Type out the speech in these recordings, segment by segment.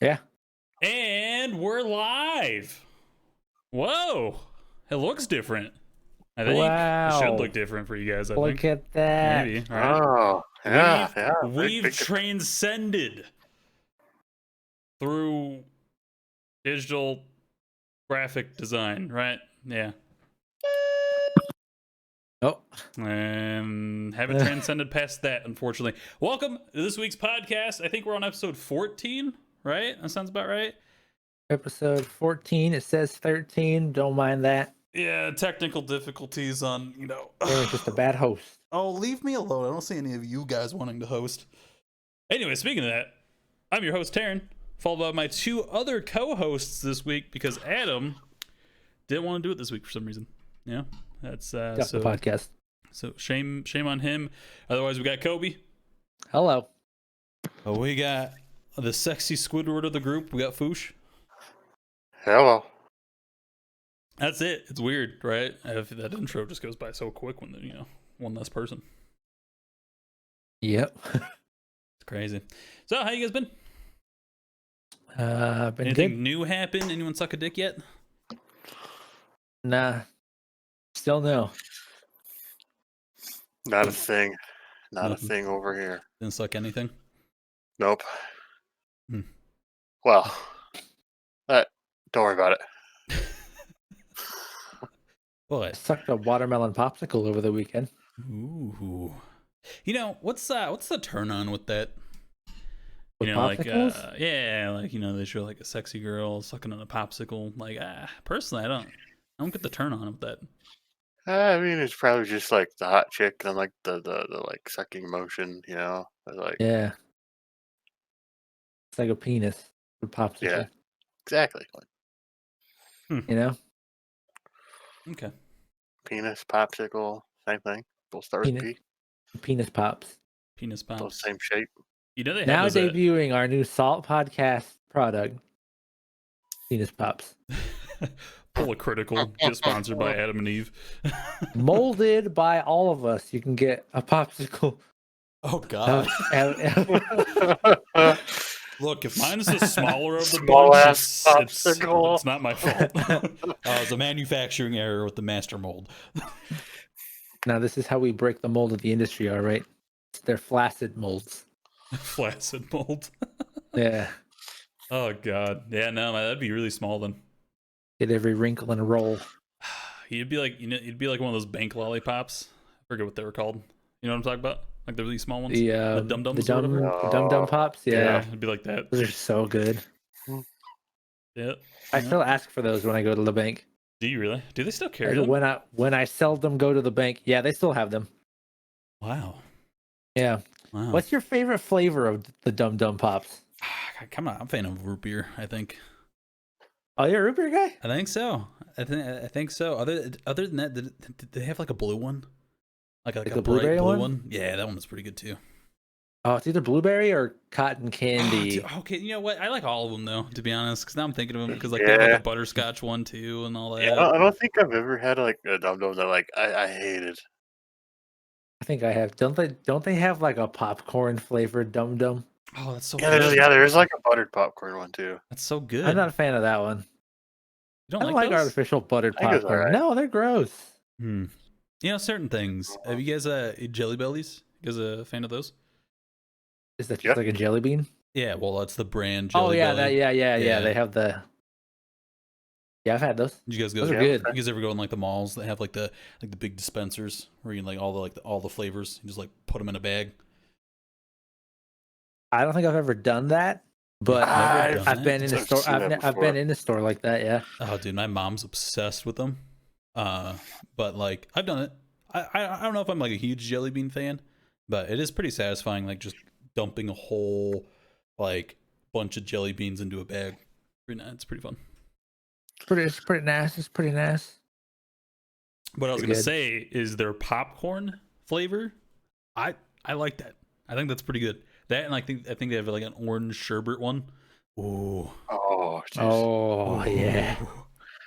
Yeah. And we're live. Whoa. It looks different. I think Wow. it should look different for you guys, I Look think. at that. Maybe. All right. Oh, yeah. We've transcended through digital graphic design, right? Yeah. Oh. And haven't transcended past that, unfortunately. Welcome to this week's podcast. I think we're on episode 14, right? That sounds about right. Episode 14. It says 13. Don't mind that. Yeah, technical difficulties on, They're just a bad host. Oh, leave me alone. I don't see any of you guys wanting to host. Anyway, speaking of that, I'm your host, Taryn, followed by my two other co-hosts this week because Adam didn't want to do it this week for some reason. Yeah, that's Got the podcast. So shame on him. Otherwise, we got Kobe. Hello. Oh, we got the sexy Squidward of the group. We got Foosh. Hello. That's it. It's weird, right? If that intro just goes by so quick when one less person. Yep. It's crazy. So, how you guys been? Been Anything good? new happen? Anyone suck a dick yet? Nah. Still no. Not a thing. Not Nothing. a thing over here. Didn't suck anything? Nope. Hmm. Well, don't worry about it. What? Sucked a watermelon popsicle over the weekend. Ooh. What's the turn on with that? With popsicles? They show like a sexy girl sucking on a popsicle. Like, personally, I don't get the turn on with that. I mean, it's probably just like the hot chick and like the like sucking motion, Like, Yeah. It's like a penis with popsicle. Yeah. Exactly. You know? Okay. Penis, popsicle, same thing. Both start with P. Penis pops. Penis Both pops. same shape. They have Now those debuting our new Salt podcast product. Penis pops. Critical, just sponsored by Adam and Eve. Molded by all of us. You can get a popsicle. Oh God! Look, if mine's the smaller of the Small bunch, ass popsicle. it's not my fault. It's a manufacturing error with the master mold. Now this is how we break the mold of the industry. All right, they're flaccid molds. Flaccid mold. Yeah. Oh God. Yeah. No, that'd be really small then. Get every wrinkle and roll. You'd be like, you'd be like one of those bank lollipops. I forget what they were called. You know what I'm talking about? Like the really small ones. The dum-dums. The dum pops. Yeah. It'd be like that. Those are so good. Yeah. I still ask for those when I go to the bank. Do you really? Do they still carry them? When I seldom go to the bank, yeah, they still have them. Wow. Yeah. Wow. What's your favorite flavor of the dum pops? Come on, I'm a fan of root beer. I think. Oh, you're a root beer guy? I think so. I think so. Other than that, did they have like a blue one? Like a blueberry bright blue one? one? Yeah, that one was pretty good too. Oh, it's either blueberry or cotton candy. Oh, okay, you know what? I like all of them though, to be honest. Because now I'm thinking of them because they have like a butterscotch one too and all that. Yeah, I don't think I've ever had like a dum dum that like I hated. I think I have. Don't they have like a popcorn flavored dum dum? Oh, that's so good. good. Yeah, there's like a buttered popcorn one too. That's so good. I'm not a fan of that one. You I don't like those? artificial buttered popcorn. Right. No, they're gross. Certain things. Have you guys Jelly Bellies? You guys a fan of those? Is that just like a jelly bean? Yeah, well, that's the brand. Jelly yeah, Belly. yeah. They have the. Yeah, I've had those. Did you guys go? Those are good. You guys ever go in like the malls that have like the big dispensers where you can like all the flavors? You just like put them in a bag. I don't think I've ever done that, but I've been in a store. I've been in a store like that. Yeah. Oh, dude, my mom's obsessed with them. But like I've done it. I don't know if I'm like a huge jelly bean fan, but it is pretty satisfying. Like just dumping a whole like bunch of jelly beans into a bag. It's pretty fun. It's pretty nice. It's pretty nice. What I was gonna say is their popcorn flavor. I like that. I think that's pretty good. That and I think they have like an orange sherbet one. Ooh. Oh, yeah.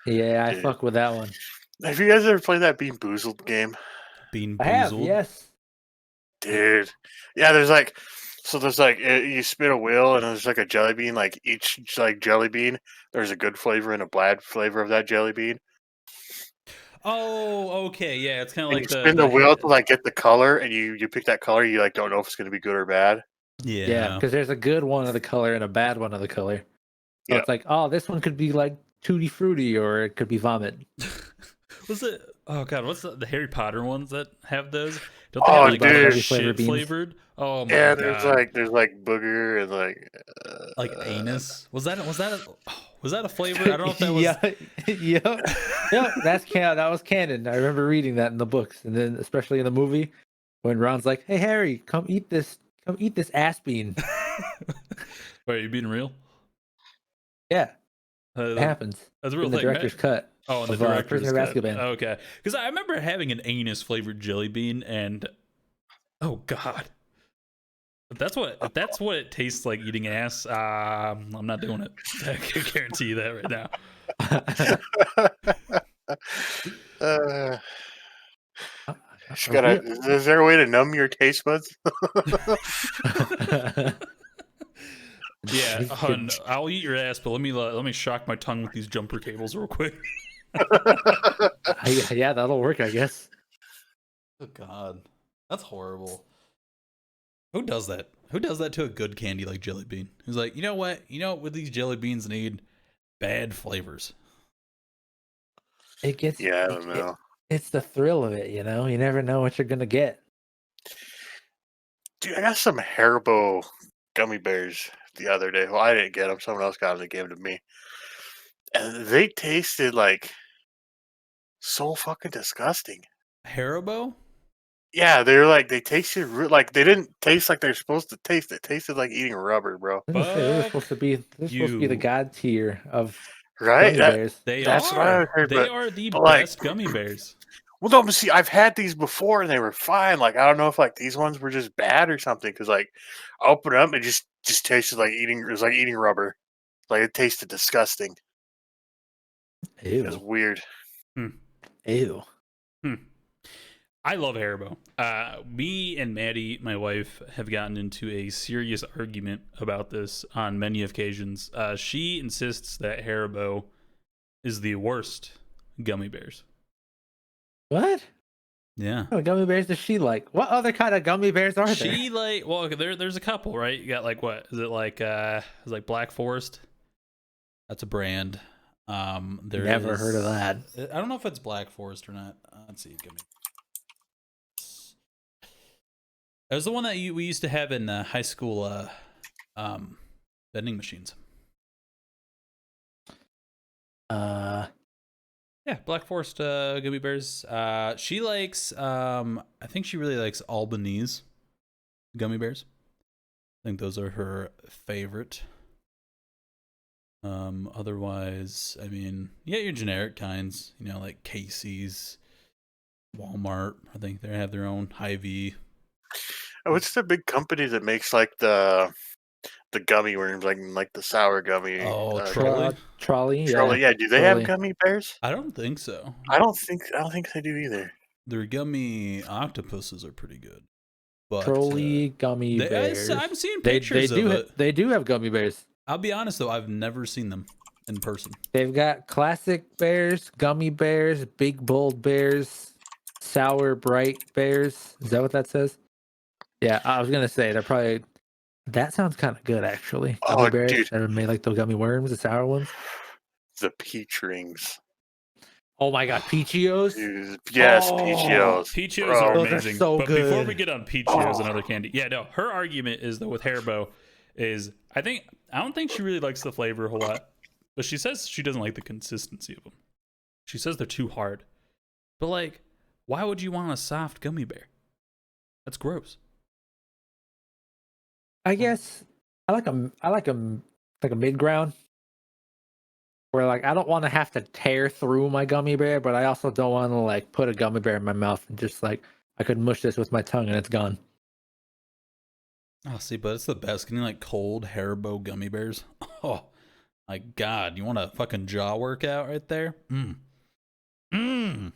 Yeah, I fuck with that one. Have you guys ever played that Bean Boozled game? Bean Boozled? I have, yes. Dude. Yeah, there's like So there's like you spin a wheel and there's like a jelly bean. Like each like jelly bean, there's a good flavor and a bad flavor of that jelly bean. Oh, okay, yeah, it's kind of And like you spin the the wheel to like get the color, and you pick that color. You like don't know if it's gonna be good or bad. Yeah, because there's a good one of the color and a bad one of the color. So Yeah. it's like, oh, this one could be like tutti frutti, or it could be vomit. Was it? Oh god, what's the Harry Potter ones that have those? Don't they have Oh, like Everybody dude. every flavor shit beans. flavored? Oh my Yeah, god, there's like booger and like anus. Was that a flavor? I don't know if that was. Yeah, yeah. That was canon. I remember reading that in the books, and then especially in the movie when Ron's like, "Hey Harry, come eat this ass bean." Wait, are you being real? Yeah, it happens That's a real in the thing. director's cut Oh, in the of director's Prisoner of cut. Azkaban. Okay, because I remember having an anus flavored jelly bean, and oh god, if that's what it tastes like eating ass. I'm not doing it. I can guarantee you that right now. uh, just A gotta. real- Is there a way to numb your taste buds? Yeah, hun, I'll eat your ass, but let me shock my tongue with these jumper cables real quick. Yeah, that'll work, I guess. Oh god, that's horrible. Who does that? Who does that to a good candy like jelly bean? Who's like, you know what? You know what these jelly beans need? Bad flavors. It gets. Yeah, I don't know. It's the thrill of it, you know. You never know what you're gonna get. Dude, I got some Haribo gummy bears the other day. Well, I didn't get them. Someone else got them. They gave them to me, and they tasted like so fucking disgusting. Haribo? Yeah, they tasted like they didn't taste like they're supposed to taste. It tasted like eating rubber, bro. I was gonna say, those are Fuck supposed to be the you. god tier of Right? gummy bears. They That's what I are. heard. They are the But like, best gummy bears. well, no, but see, I've had these before and they were fine. Like, I don't know if like these ones were just bad or something. Because like, I opened it up and it just tasted like eating. It was like eating rubber. Like it tasted disgusting. It was Ew. weird. Ew. I love Haribo. Me and Maddie, my wife, have gotten into a serious argument about this on many occasions. She insists that Haribo is the worst gummy bears. What? Yeah. What kind of gummy bears does she like? What other kind of gummy bears are there? She like, well, okay, there's a couple, right? You got like, what is it like? Is it like Black Forest? That's a brand. Never heard of that. I don't know if it's Black Forest or not. Let's see. Give me. It was the one that we used to have in high school vending machines. Yeah, Black Forest gummy bears. She likes I think she really likes Albanese gummy bears. I think those are her favorite. Otherwise, I mean, yeah, your generic kinds, you know, like Casey's, Walmart. I think they have their own Hy-Vee. Oh, what's the big company that makes like the gummy worms, like the sour gummy? Oh, Trolley. Trolley. Trolley, yeah. Yeah, do they Trolley. have gummy bears? I don't think so. I don't think they do either. Their gummy octopuses are pretty good. But Trolley gummy bears. I'm seeing pictures of it. They do have gummy bears. I'll be honest though, I've never seen them in person. They've got classic bears, gummy bears, big bold bears, sour bright bears. Is that what that says? Yeah, I was gonna say they're probably. That sounds kind of good actually. Gummy Oh, bears dude. that are made like the gummy worms, the sour ones. The peach rings. Oh my god, Peachios. Dude, yes, Oh, Peachios. Peachios Bro. are Those are amazing. so but before we good. get on Peachios and other candy, yeah, no, her argument is though with Haribo is I don't think she really likes the flavor a whole lot, but she says she doesn't like the consistency of them. She says they're too hard. But like, why would you want a soft gummy bear? That's gross. I guess I like them like a mid ground. Where like I don't want to have to tear through my gummy bear, but I also don't want to like put a gummy bear in my mouth and just like I could mush this with my tongue and it's gone. Oh, see, but it's the best. Getting like cold Haribo gummy bears. Oh my god, you want a fucking jaw workout right there? And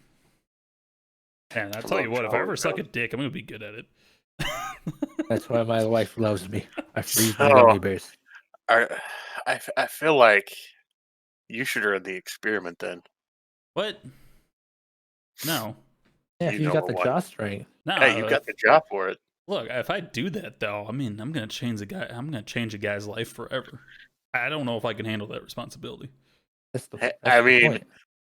I'll tell you what, if I ever suck a dick, I'm gonna be good at it. That's why my wife loves me. I freeze my So, gummy bears. I feel like you should run the experiment then. What? No. Yeah, You if you know got the the one. jaw strength. No. Hey, you got the job for it. Look, if I do that though, I mean, I'm gonna change the guy. I'm gonna change a guy's life forever. I don't know if I can handle that responsibility. That's I the mean, point.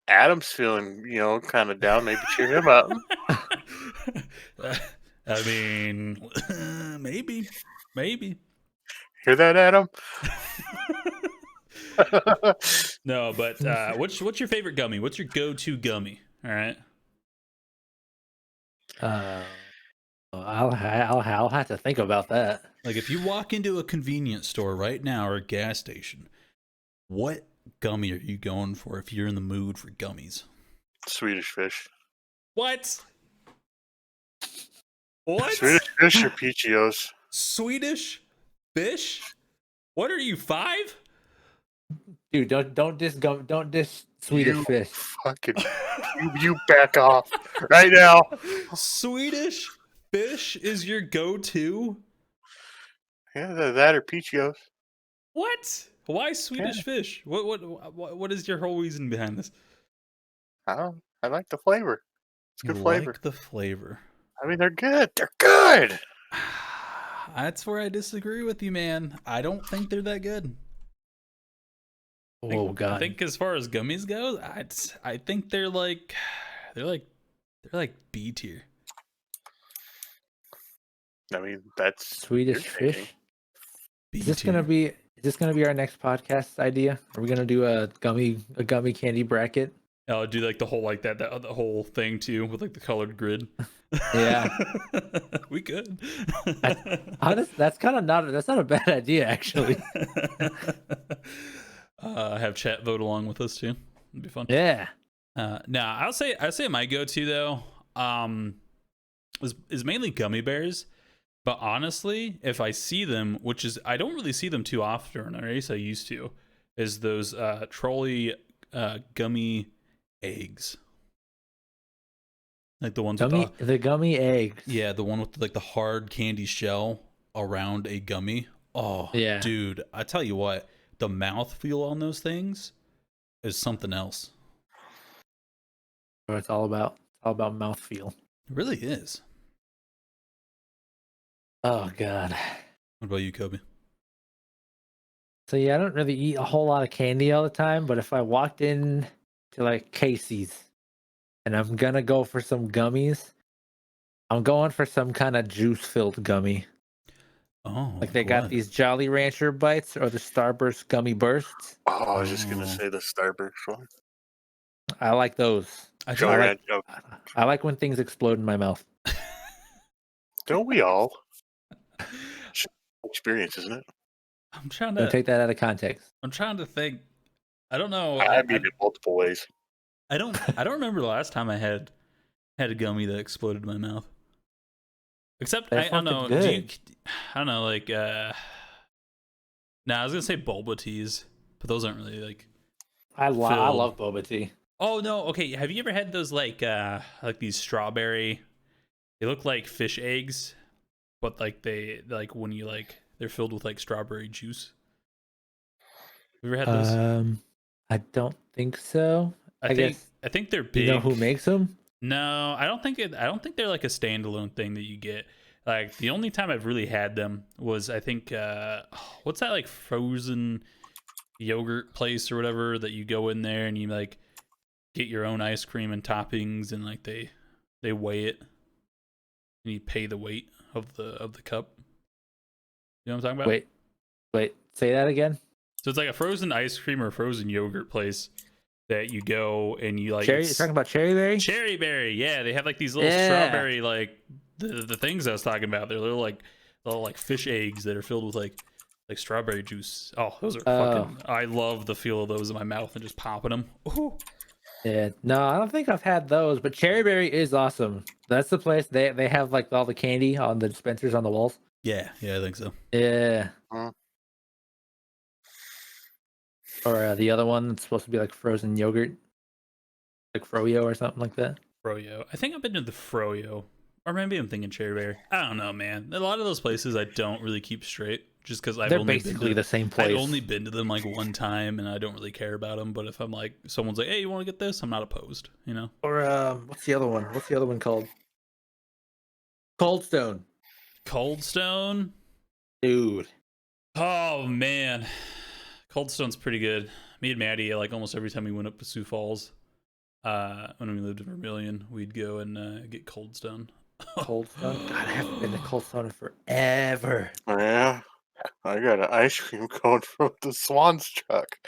Adam's feeling, kind of down. Maybe cheer him up. I mean, maybe. Hear that, Adam? No, but what's your favorite gummy? What's your go-to gummy? All right. I'll have to think about that. Like if you walk into a convenience store right now or a gas station, what gummy are you going for if you're in the mood for gummies? Swedish fish. What? What? Swedish fish or Peachios? Swedish fish? What are you, 5? Dude, don't diss Swedish You fish. fucking you back off right now. Swedish fish is your go-to? Yeah, that or Peachios. What? Why Swedish fish? What is your whole reason behind this? I like the flavor. It's You good flavor. like the flavor. I mean, they're good. They're good. That's where I disagree with you, man. I don't think they're that good. Oh god. I think as far as gummies go, I think they're like B tier. I mean, that's Swedish your thinking. fish. B Is this tier. gonna be our next podcast idea? Are we gonna do a gummy candy bracket? Oh, do like the whole like that the whole thing too with like the colored grid. Yeah. We could. That's not a bad idea actually. Have chat vote along with us too. It'd be fun. Yeah. No, I'll say my go-to though, is mainly gummy bears. But honestly, if I see them, which is I don't really see them too often, or at least I used to, is those trolley gummy eggs. Like the ones with The gummy eggs. yeah, the one with like the hard candy shell around a gummy. Oh, Yeah. dude, I tell you what, the mouthfeel on those things is something else. It's all about mouthfeel. It really is. Oh god. What about you, Kobe? So yeah, I don't really eat a whole lot of candy all the time, but if I walked in to like Casey's and I'm gonna go for some gummies, I'm going for some kind of juice-filled gummy. Oh, Like they got what? these Jolly Rancher bites or the Starburst gummy bursts. Oh, I was just gonna Oh. say the Starburst one. I like those. I Jolly think, Rancher. I like when things explode in my mouth. Don't we all? Experience, isn't it? I'm trying Don't to take that out of context. I'm trying to think. I don't know. I mean, in multiple ways. I don't remember the last time I had a gummy that exploded in my mouth. Except They're I don't know. fucking good. I don't know, like I was gonna say boba teas, but those aren't really like I filled. love boba tea. Oh no, okay. Have you ever had those like these strawberry, they look like fish eggs, but like they like when you like they're filled with like strawberry juice. Have you ever had those? I don't think so. I think they're big. You know who makes them? No, I don't think they're like a standalone thing that you get. Like the only time I've really had them was I think what's that like frozen yogurt place or whatever that you go in there and you like get your own ice cream and toppings and like they weigh it and you pay the weight of the cup. You know what I'm talking about? Wait, say that again. So it's like a frozen ice cream or frozen yogurt place that you go and you like Cherry, you're talking about Cherry Berry? Cherry berry, yeah. They have like these little strawberry like the things I was talking about. They're little like fish eggs that are filled with like strawberry juice. Oh, those are fucking. I love the feel of those in my mouth and just popping them. Ooh. Yeah, no, I don't think I've had those, but Cherry Berry is awesome. That's the place they have like all the candy on the dispensers on the walls. Yeah, I think so. Yeah. Huh. Or the other one that's supposed to be like frozen yogurt, like Froyo or something like that. Froyo. I think I've been to the Froyo, Or maybe I'm thinking Cherry Berry. I don't know, man. A lot of those places I don't really keep straight, just because They're basically the same place. I've only been to them like one time, and I don't really care about them. But if I'm like, someone's like, "Hey, you want to get this?" I'm not opposed. You know. Or what's the other one? What's the other one called? Cold Stone. Cold Stone. Dude. Oh man, Cold Stone's pretty good. Me and Maddie, like almost every time we went up to Sioux Falls, when we lived in Vermilion, we'd go and get Cold Stone. Cold Stone? God, I haven't been to Cold Stone in forever. Oh, yeah. I got an ice cream cone from the Swan's truck.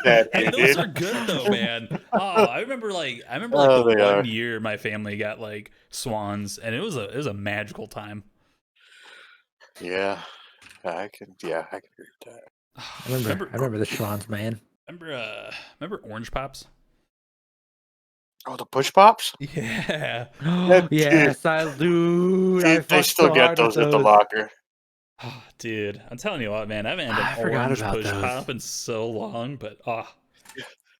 Hey, those are good though, man. Oh, I remember like the one year my family got like Swans, and it was a magical time. Yeah, I can agree with that. I remember the Schwans, man. Remember Orange Pops? Oh, the Push Pops? Yeah. Yes, I do. They still get those at the locker. Oh, dude, I'm telling you what, man. I haven't had an orange push pop in so long, but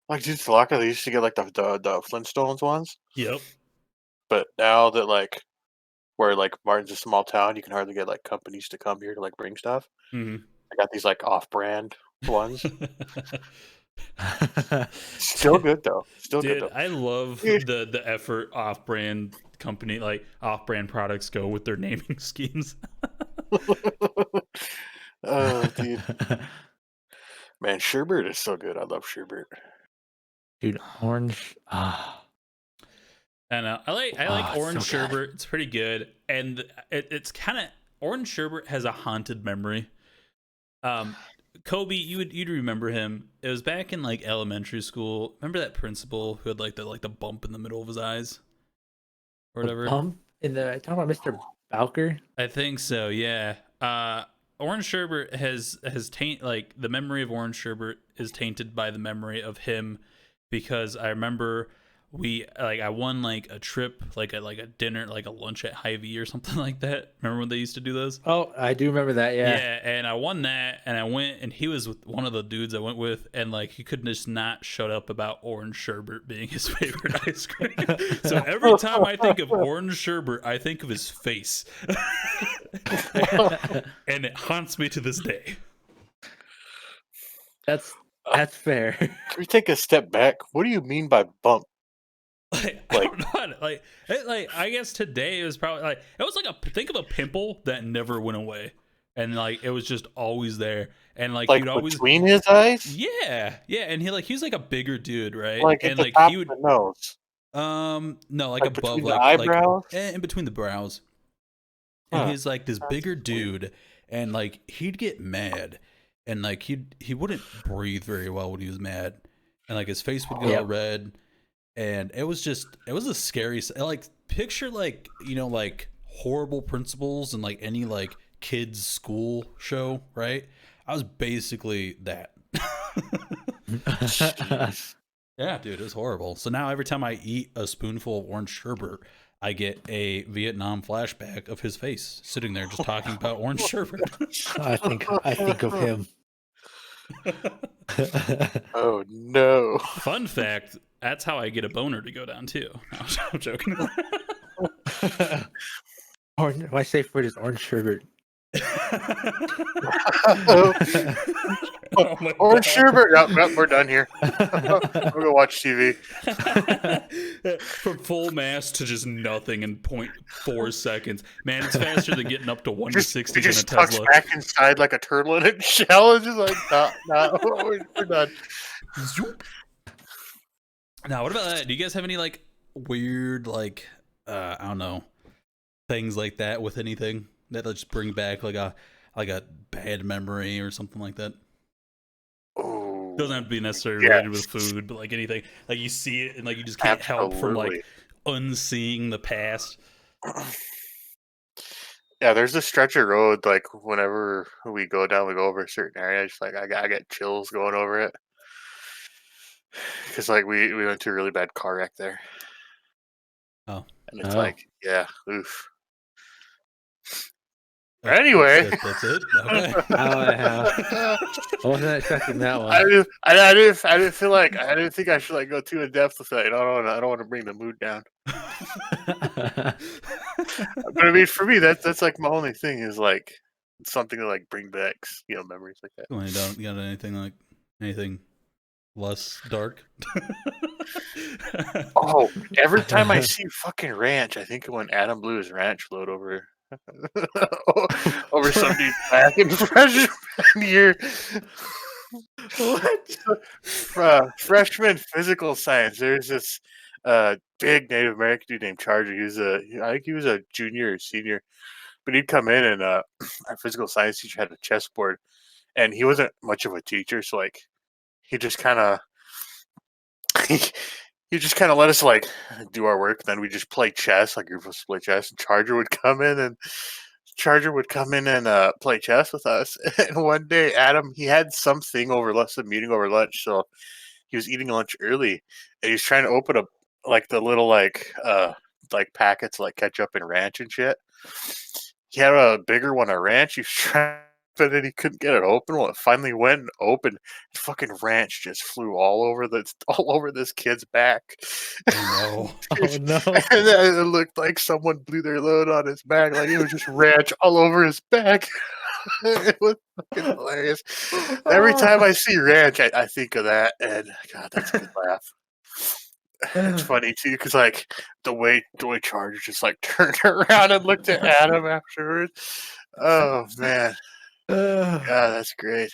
like dude, the locker they used to get like the Flintstones ones. Yep. But now that like where like Martin's a small town, you can hardly get like companies to come here to like bring stuff. Mm-hmm. I got these like off-brand ones. Still good though. I love the effort off-brand company, like off-brand products go with their naming schemes. Oh, dude. Man, sherbet is so good. I love sherbet. Dude, orange. And I like orange sherbet. It's pretty good, and it's kind of orange sherbet has a haunted memory. Kobe, you'd remember him. It was back in like elementary school. Remember that principal who had like the bump in the middle of his eyes, or whatever. Bump in the talking about Mr. Bowker? I think so. Yeah. Orange sherbet has like the memory of orange sherbet is tainted by the memory of him, because I remember I won like a trip, like a dinner, like a lunch at Hy-Vee or something like that. Remember when they used to do those? Oh, I do remember that. Yeah. Yeah, and I won that, and I went, and he was with one of the dudes I went with, and like he could just not shut up about orange sherbet being his favorite ice cream. So every time I think of orange sherbet, I think of his face, and it haunts me to this day. That's fair. Can we take a step back? What do you mean by bump? I don't know. I guess today it was probably like it was like think of a pimple that never went away, and like it was just always there, and like he'd always between his eyes. Yeah, and he was like a bigger dude, right? Like and at the like top he would of the nose. No, like above, the eyebrows, in between the brows. And he's like this bigger dude, and like he'd get mad, and like he wouldn't breathe very well when he was mad, and like his face would go red. And it was a scary, like picture like, like horrible principals and like any like kids school show, right? I was basically that. Yeah, dude, it was horrible. So now every time I eat a spoonful of orange sherbet, I get a Vietnam flashback of his face sitting there just talking about orange sherbet. I think of him. Oh no! Fun fact: that's how I get a boner to go down too. No, I'm joking. My safe word is orange sherbet. Orange sherbet. Yep, we're done here. We'll go watch TV. From full mass to just nothing in 0.4 seconds. Man, it's faster than getting up to 1 to 60 in a Tesla. Tucks back inside like a turtle in its shell. It's just like, no, we're done. Now, what about that? Do you guys have any like weird, like I don't know, things like that with anything that'll just bring back like a bad memory or something like that? Oh, doesn't have to be necessarily related with food, but like anything, like you see it and like you just can't help from like unseeing the past. Yeah, there's a stretch of road like whenever we go over a certain area, just like I get chills going over it. Because like we went to a really bad car wreck there. Oh. And it's like, yeah, oof. Anyway, that's it. Okay. I wasn't expecting that one. I didn't think I should like go too in depth with that. I don't want to bring the mood down. But I mean, for me, that's like my only thing is like something to like bring back, memories like that. You don't got anything less dark? Oh, every time I see fucking ranch, I think of when Adam blew his ranch load over over somebody's back in freshman year. What? Freshman physical science. There's this big Native American dude named Charger. I think he was a junior or senior, but he'd come in and our physical science teacher had a chessboard, and he wasn't much of a teacher, so like he just kind of he just kind of let us like do our work. Then we just play chess, like you're supposed to play chess. And Charger would come in and play chess with us. And one day, Adam, he had something over lunch, some meeting over lunch, so he was eating lunch early, and he was trying to open up like the little like packets like ketchup and ranch and shit. He had a bigger one of ranch. He was trying, but then he couldn't get it open. Well, it finally went and opened. Fucking ranch just flew all over this kid's back. Oh Oh no! And then it looked like someone blew their load on his back. Like it was just ranch all over his back. It was fucking hilarious. Every time I see ranch, I think of that, and God, that's a good laugh. It's funny too, because like the way Charger just like turned around and looked at Adam afterwards. Oh man, Oh, God, that's great.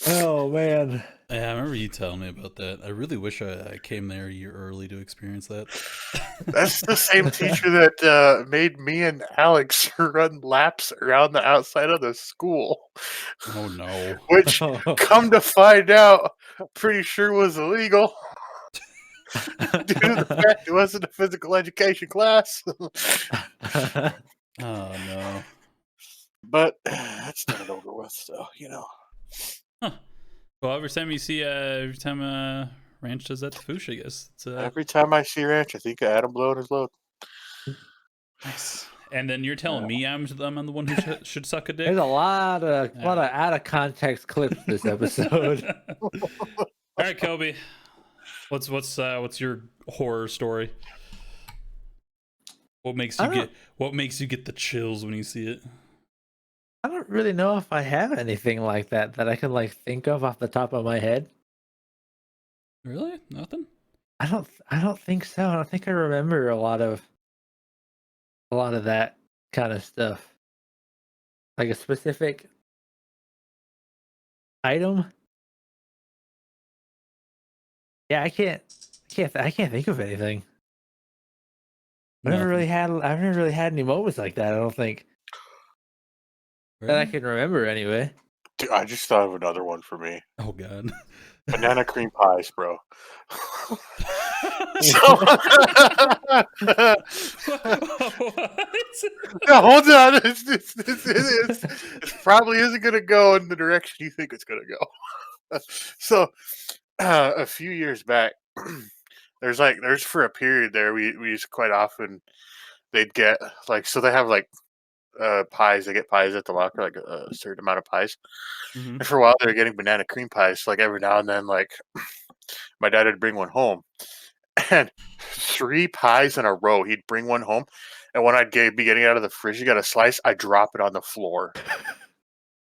oh man! yeah, I remember you telling me about that. I really wish I came there a year early to experience that. That's the same teacher that made me and Alex run laps around the outside of the school. Oh no! Which, come to find out, I'm pretty sure was illegal. Due to the fact it wasn't a physical education class. Oh no! But that's done and over with, so Huh. Well, every time Ranch does that to Foosh, I guess. It's, every time I see ranch, I think of Adam blowing his load. nice. And then you're telling me I'm the one who should suck a dick? There's a lot of out of context clips this episode. All right, Kobe. What's your horror story? What makes you get the chills when you see it? I don't really know if I have anything like that I can like think of off the top of my head. Really? Nothing? I don't think so. I don't think I remember a lot of that kind of stuff. Like a specific item. Yeah, I can't think of anything. I've never really had any moments like that, I don't think. That I can remember anyway. Dude, I just thought of another one for me. Oh god. Banana cream pies, bro. No, hold on. It probably isn't going to go in the direction you think it's going to go. So, a few years back, there's for a period there, we used quite often, they'd get, like, so they have, like, pies. They get pies at the locker, like a certain amount of pies. Mm-hmm. And for a while, they were getting banana cream pies. So, like, every now and then, like, my dad would bring one home. And 3 pies in a row. He'd bring one home. And when I'd be getting out of the fridge, you got a slice, I drop it on the floor.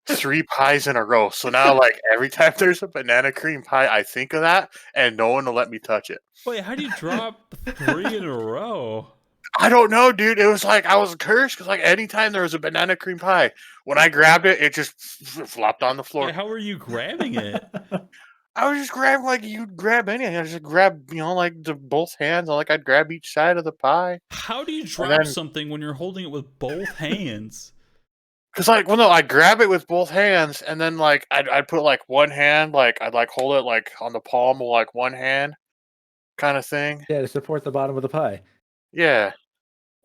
3 pies in a row. So now, like, every time there's a banana cream pie, I think of that, and no one will let me touch it. Wait, how do you drop 3 in a row? I don't know, dude. It was like I was cursed because, like, anytime there was a banana cream pie, when I grabbed it, it just flopped on the floor. Wait, how were you grabbing it? I was just grabbing like you'd grab anything. I just grab, like both hands. Like I'd grab each side of the pie. How do you drop something when you're holding it with both hands? Because I'd grab it with both hands, and then like I'd put like one hand, like I'd like hold it like on the palm of like one hand, kind of thing. Yeah, to support the bottom of the pie. Yeah,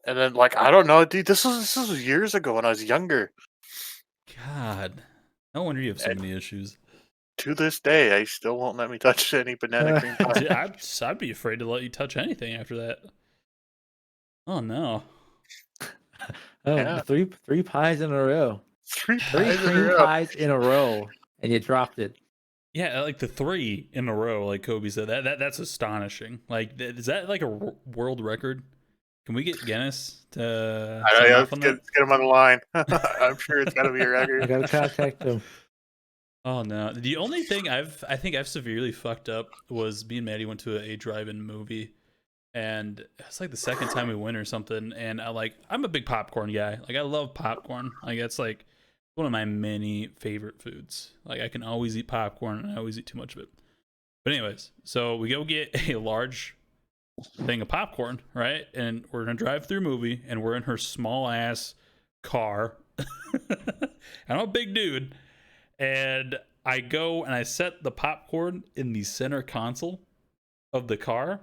and then like I don't know, dude. This was years ago when I was younger. God, no wonder you have so many issues. To this day, I still won't let me touch any banana cream pie. Dude, I'd be afraid to let you touch anything after that. Oh no! Oh, Yeah. three pies in a row. Three cream pies in a row, and you dropped it. Yeah, like the 3 in a row, like Kobe said. That's astonishing. Like, is that like a world record? Can we get Guinness to I sign know, off on that? let's get him on the line. I'm sure it's got to be a I record. gotta contact him. Oh no! The only thing I think I've severely fucked up was me and Maddie went to a drive-in movie, and it's like the second time we went or something. And I'm a big popcorn guy. Like I love popcorn. Like it's like one of my many favorite foods. Like I can always eat popcorn, and I always eat too much of it. But anyways, so we go get a large thing of popcorn, right? And we're in a drive-through movie, and we're in her small ass car. I'm a big dude. And I go and I set the popcorn in the center console of the car.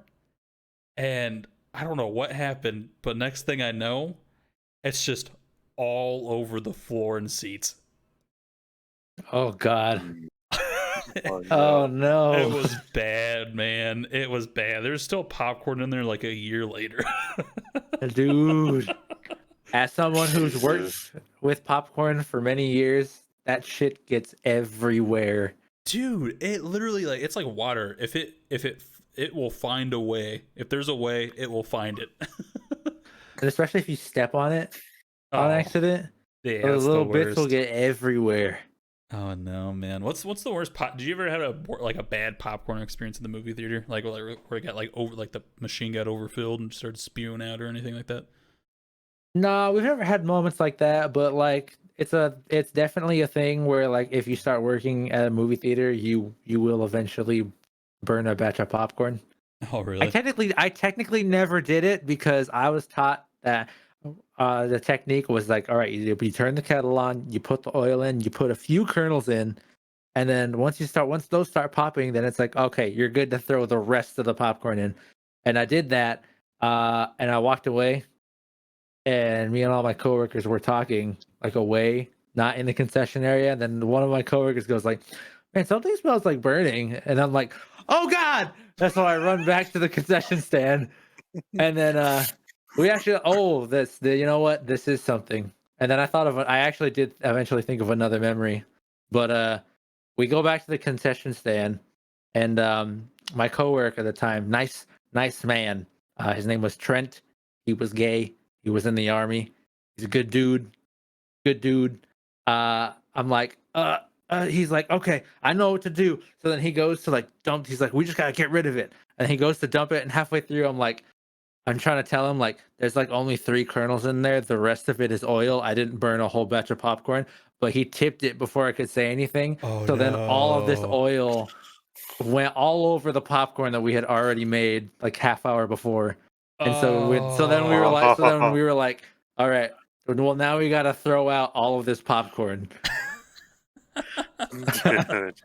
And I don't know what happened, but next thing I know, it's just all over the floor and seats. Oh God. Oh, Oh no. It no. was bad, man. It was bad. There's still popcorn in there like a year later. Dude. As someone who's worked Jesus. with popcorn for many years, that shit gets everywhere. Dude, it literally it's like water. If it will find a way. If there's a way, it will find it. And especially if you step on it on Oh, accident, yeah, those that's little the bits will worst. get everywhere. Oh no, man! What's the worst pop? Did you ever have a bad popcorn experience in the movie theater? Like where it got over the machine got overfilled and started spewing out or anything like that? No, we've never had moments like that, but like it's definitely a thing where like if you start working at a movie theater, you will eventually burn a batch of popcorn. Oh I really? technically never did it because I was taught that the technique was like, all right, you turn the kettle on, you put the oil in, you put a few kernels in, and then once those start popping, then it's like, okay, you're good to throw the rest of the popcorn in. And I did that, and I walked away, and me and all my coworkers were talking like away, not in the concession area. And then one of my coworkers goes like, "Man, something smells like burning," and I'm like, "Oh God!" That's why I run back to the concession stand, and then we actually, you know what, this is something. And then I actually did eventually think of another memory, but we go back to the concession stand, and my coworker at the time, nice man, his name was Trent. He was gay. He was in the army. He's a good dude. Good dude. I'm like, he's like, okay, I know what to do. So then he goes to like dump. He's like, we just gotta get rid of it. And he goes to dump it, and halfway through, I'm trying to tell him like, there's like only 3 kernels in there. The rest of it is oil. I didn't burn a whole batch of popcorn, but he tipped it before I could say anything. Oh So then all of this no! oil went all over the popcorn that we had already made like half hour before. And so then we were like, all right, well now we got to throw out all of this popcorn. Dude.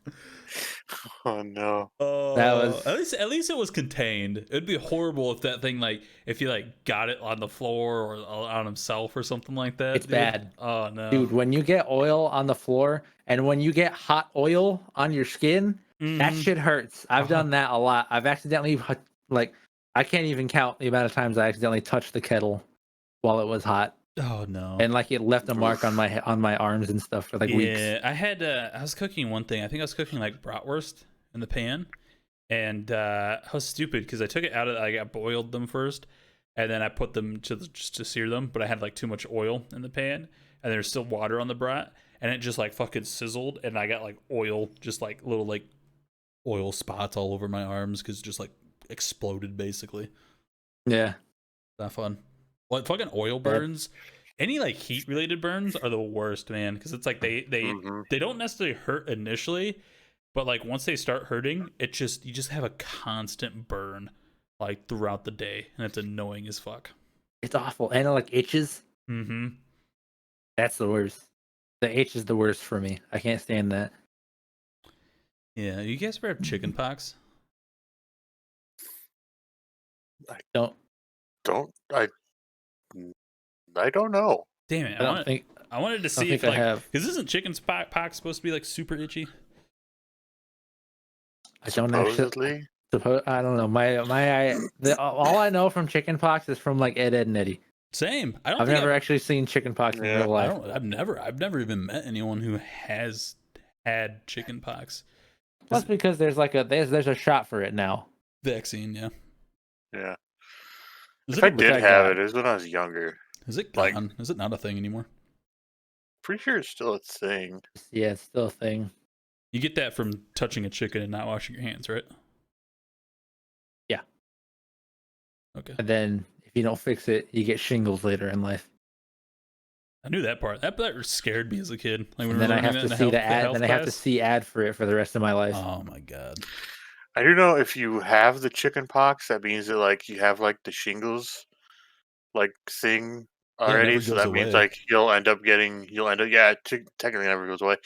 Oh no. That Oh, was at least it was contained. It'd be horrible if that thing if you got it on the floor or on himself or something like that. It's dude. bad. Oh no, Dude, when you get oil on the floor and when you get hot oil on your skin, that Mhm. shit hurts. I've done that a lot. I've accidentally like I can't even count the amount of times I accidentally touched the kettle while it was hot. Oh no. And like it left a mark on my arms and stuff for like weeks. Yeah, I was cooking one thing. I think I was cooking like bratwurst in the pan, and I was stupid because I took it out of. I boiled them first, and then I put them just to sear them. But I had like too much oil in the pan, and there's still water on the brat, and it just like fucking sizzled, and I got like oil, just like little like oil spots all over my arms because just like exploded basically. Yeah. Not fun. Well, fucking oil burns. Any like heat related burns are the worst, man, because it's like Mhm. they don't necessarily hurt initially, but like once they start hurting, you just have a constant burn like throughout the day, and it's annoying as fuck. It's awful. And it like itches. Mm-hmm. That's the worst. The itch is the worst for me. I can't stand that. Yeah, you guys ever have chicken pox? Don't Don't I don't know. Damn it! I don't think I wanted to I don't see if think I like have. because isn't chicken pox supposed to be like super itchy? I don't actually Supposedly. I don't know. All I know from chicken pox is from like Ed and Eddie. Same. I don't I've think never actually seen chicken pox in Yeah. real life. I've never even met anyone who has had chicken pox. That's because there's a shot for it now. Vaccine, yeah. Yeah. Is If I it, did I have got. it, it was when I was younger. is it like- gone? Is it not a thing anymore? Pretty sure it's still a thing. Yeah, it's still a thing. You get that from touching a chicken and not washing your hands, right? Yeah. Okay. And then if you don't fix it, you get shingles later in life. I knew that part. That scared me as a kid. Like when And we then were I learning have that to in see the health ad. Then I have to class. see ad for it for the rest of my life. Oh my god. I do know if you have the chicken pox, that means that like you have like the shingles like thing Yeah, it already. never So goes that means away. like you'll end up yeah, technically never goes away.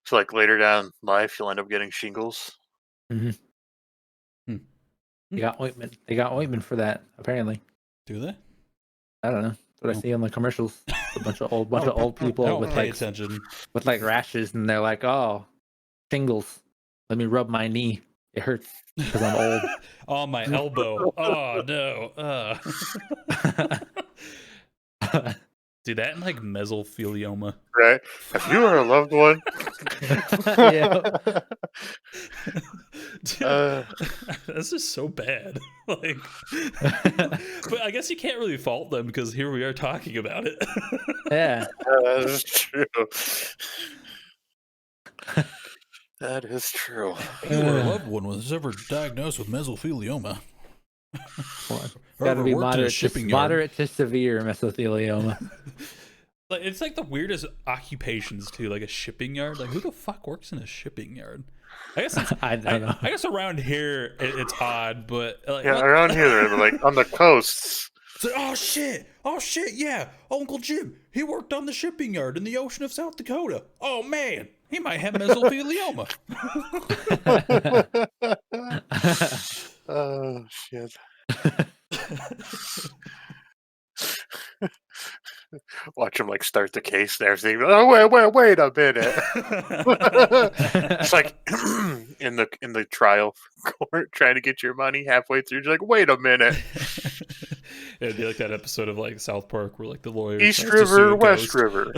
So like later down life you'll end up getting shingles. They got ointment. They got ointment for that. Apparently, Do they? I don't know. That's what I Oh. see on the commercials. A bunch of old I people don't with pay like attention. rashes, and they're like, "Oh, shingles. Let me rub my knee. It hurts because I'm old." Oh, my elbow. Oh no. Dude, that and like mesothelioma. Right? If you are a loved one, Yeah. Dude, this is so bad. Like, but I guess you can't really fault them because here we are talking about it. Yeah. that is true. That is true. If you or a loved one was ever diagnosed with mesothelioma, Well, or got ever to be worked in a shipping yard, moderate to severe mesothelioma. like it's like the weirdest occupations too, like a shipping yard. Like who the fuck works in a shipping yard? I guess it's, I don't know. I guess around here it's odd, but like, Yeah, what- around here, they're like on the coasts. it's like, oh shit, yeah, Uncle Jim, he worked on the shipping yard in the ocean of South Dakota. Oh man, he might have mesothelioma. Oh shit! Watch him like start the case and everything. Oh wait a minute! It's like in the trial court trying to get your money halfway through. You're like, wait a minute. It'd be like that episode of like South Park where like the lawyer East tries to sue River, a West ghost. River.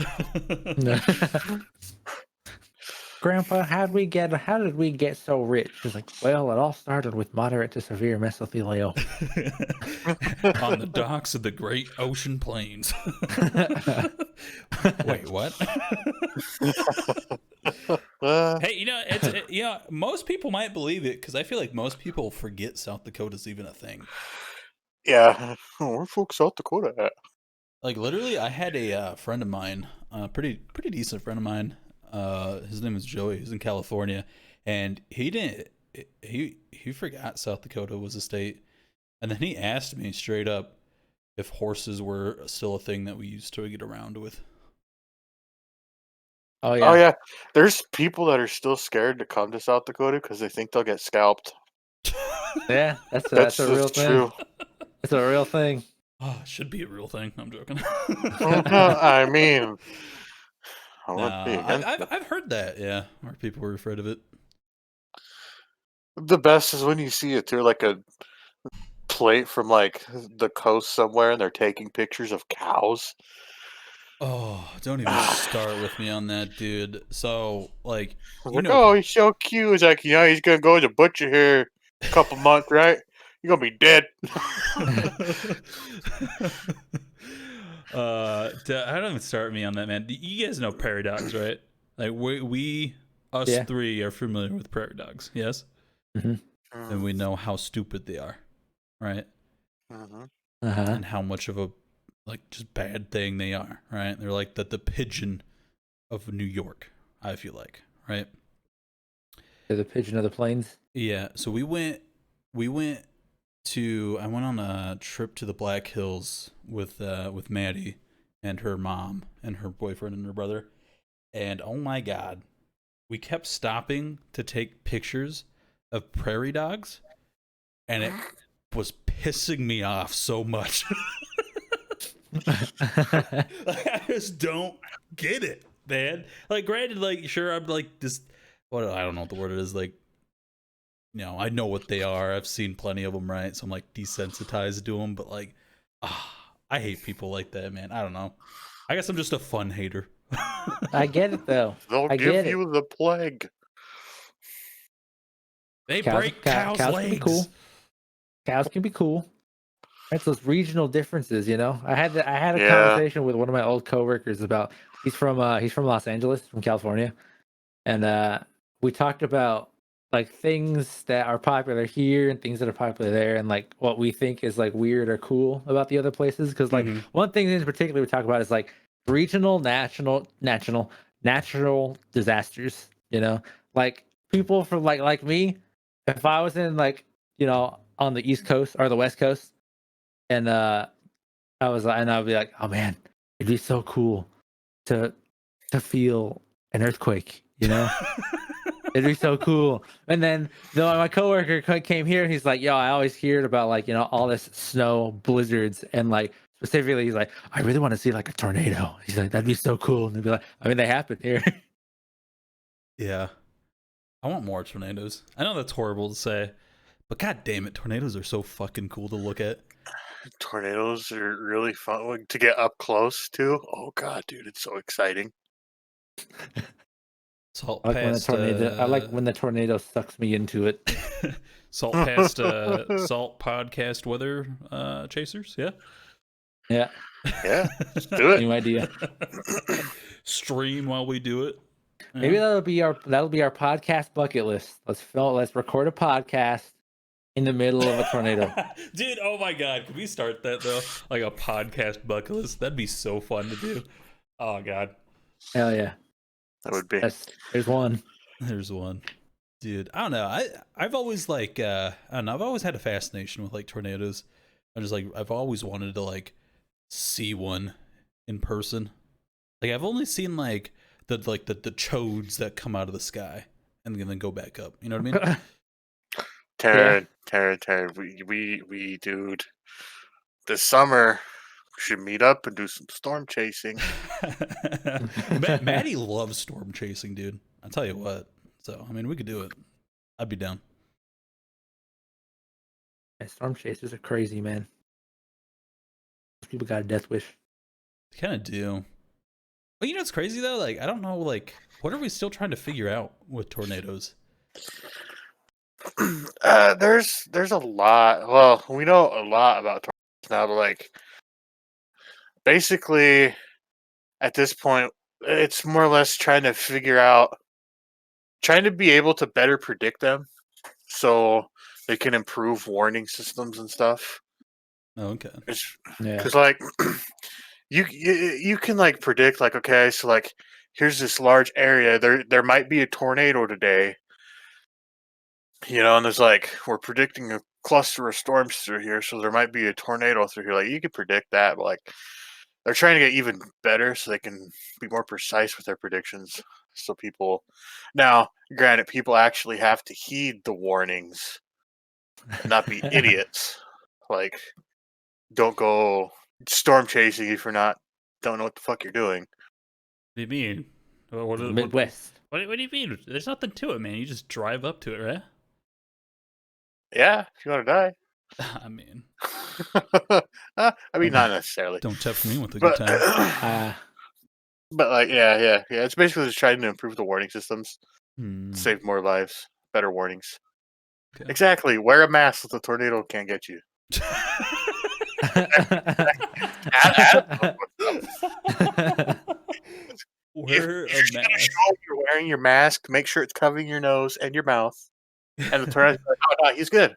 Grandpa, how did we get so rich? He's like, well, it all started with moderate to severe mesothelioma. On the docks of the Great Ocean Plains. Wait, what? Hey, most people might believe it because I feel like most people forget South Dakota's even a thing. Yeah, where folks South Dakota at? Like literally, I had a friend of mine, pretty decent friend of mine. His name is Joey. He's in California, and he forgot South Dakota was a state, and then he asked me straight up if horses were still a thing that we used to get around with. Oh yeah. Oh yeah, there's people that are still scared to come to South Dakota because they think they'll get scalped. Yeah, that's That's a real thing. true. It's a real thing. Oh, it should be a real thing. I'm joking. I mean, I No, wouldn't be against it. I've heard that. Yeah, where people were afraid of it. The best is when you see it through like a plate from like the coast somewhere, and they're taking pictures of cows. Oh, don't even start with me on that, dude. So, like, Like, oh, he's so cute. It's like, he's gonna go to the butcher here a couple months, right? You're gonna be dead. don't even start me on that, man. You guys know prairie dogs, right? Like us Yeah. three are familiar with prairie dogs, yes, and we know how stupid they are, right? Mhm. And how much of a like just bad thing they are, right? They're like the pigeon of New York, I feel like, right? They're the pigeon of the plains. Yeah, so I went on a trip to the Black Hills with Maddie and her mom and her boyfriend and her brother. And oh my god, we kept stopping to take pictures of prairie dogs, and it was pissing me off so much. Like, I just don't get it, man. Like, granted, like, sure, I'm like this. What I don't know what the word it is. Like, I know what they are. I've seen plenty of them, right? So I'm like desensitized to them. But like, I hate people like that, man. I don't know. I guess I'm just a fun hater. I get it though. They'll I give get you the plague. They break cows' can legs. be cool. Cows can be cool. It's those regional differences, you know. I had a Yeah. conversation with one of my old coworkers about he's from Los Angeles, from California, and we talked about like things that are popular here and things that are popular there, and like what we think is like weird or cool about the other places. Because like Mhm. one thing in particular we talk about is like regional, natural disasters. You know, like people from like me, if I was in like on the East Coast or the West Coast, and I'd be like, oh man, it'd be so cool to feel an earthquake. You know. It'd be so cool. And then my coworker came here and he's like, yo, I always heard about like, all this snow blizzards. And like, specifically, he's like, I really want to see like a tornado. He's like, that'd be so cool. And they'd be like, I mean, they happen here. Yeah. I want more tornadoes. I know that's horrible to say, but god damn it, tornadoes are so fucking cool to look at. Tornadoes are really fun to get up close to. Oh god, dude, it's so exciting. Salt I like when the past tornado. I like when the tornado sucks me into it. salt past salt podcast weather chasers, yeah. Yeah, Yeah, let's do it. new idea. Stream while we do it. Maybe Yeah. that'll be our podcast bucket list. Let's record a podcast in the middle of a tornado. Dude, oh my god, can we start that though? Like a podcast bucket list? That'd be so fun to do. Oh god. Hell yeah, That would be. there's one. There's one. Dude, I don't know. I've always like I don't know, I've always had a fascination with like tornadoes. I'm just like I've always wanted to like see one in person. Like I've only seen like the chodes that come out of the sky and then go back up. You know what I mean? Taryn, we, dude, this summer we should meet up and do some storm chasing. Maddie loves storm chasing, dude. I'll tell you what. So, I mean, we could do it. I'd be down. Yeah, storm chasers are crazy, man. Those people got a death wish. They kind of do. But you know what's crazy, though? Like, I don't know, like, what are we still trying to figure out with tornadoes? There's a lot. Well, we know a lot about tornadoes now, but like basically at this point, it's more or less trying to be able to better predict them, so they can improve warning systems and stuff. Oh, okay. Yeah. Because like you can like predict like, okay, so like here's this large area, there might be a tornado today, and there's like we're predicting a cluster of storms through here, so there might be a tornado through here. Like you could predict that, but like they're trying to get even better so they can be more precise with their predictions. So now, granted, people actually have to heed the warnings and not be idiots. Like, don't go storm chasing if you're don't know what the fuck you're doing. What do you mean? Midwest. What do you mean? There's nothing to it, man. You just drive up to it, right? Yeah, if you want to die. I mean, I mean, not necessarily. don't tempt me with a good But, time. but like, yeah. It's basically just trying to improve the warning systems, save more lives, better warnings. Okay. Exactly. Wear a mask so the tornado can't get you. Wear If a you're gonna mask. show you're wearing your mask, make sure it's covering your nose and your mouth. And the tornado's like, oh no, he's good.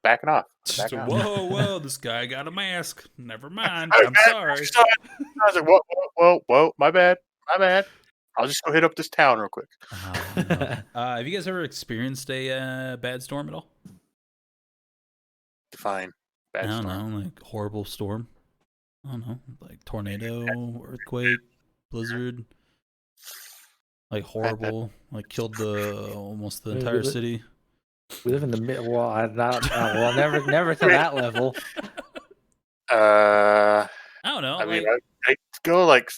Backing off. Just, Backing off. whoa, this guy got a mask. Never mind. Hey, I'm man, sorry. I was like, whoa, my bad. I'll just go hit up this town real quick. Oh, no. Have you guys ever experienced a bad storm at all? Define bad I don't storm. know, like horrible storm. I don't know, like tornado, earthquake, blizzard. Like horrible, like killed almost the entire city. We live in the middle. Well, never to that level. I don't know. I mean, I go like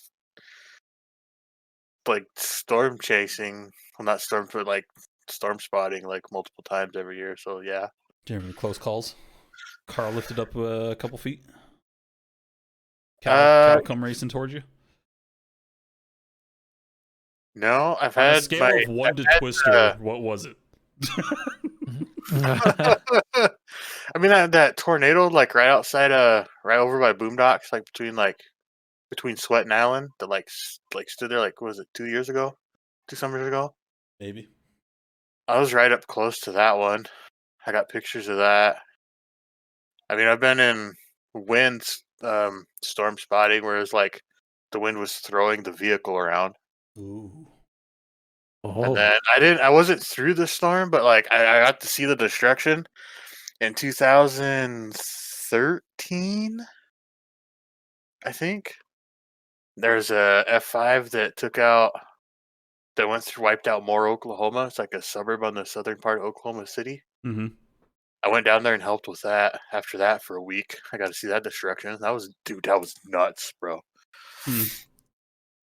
storm chasing. Well, not storm, but like storm spotting, like multiple times every year. So yeah. Do you have any close calls? Car lifted up a couple feet. Cow come racing towards you. No, I've On had a scale of 1 to Twister. What was it? I mean that tornado like right outside right over by Boondocks, like between Sweat and Island that like stood there like what was it 2 years ago, 2 summers ago. Maybe. I was right up close to that one. I got pictures of that. I mean, I've been in winds, storm spotting, where it's like the wind was throwing the vehicle around. Ooh. And Oh, then I wasn't through the storm, but like I got to see the destruction in 2013, I think. There's a F5 that wiped out Moore, Oklahoma. It's like a suburb on the southern part of Oklahoma City. Mm-hmm. I went down there and helped with that. After that, for a week, I got to see that destruction. That was nuts, bro. Hmm.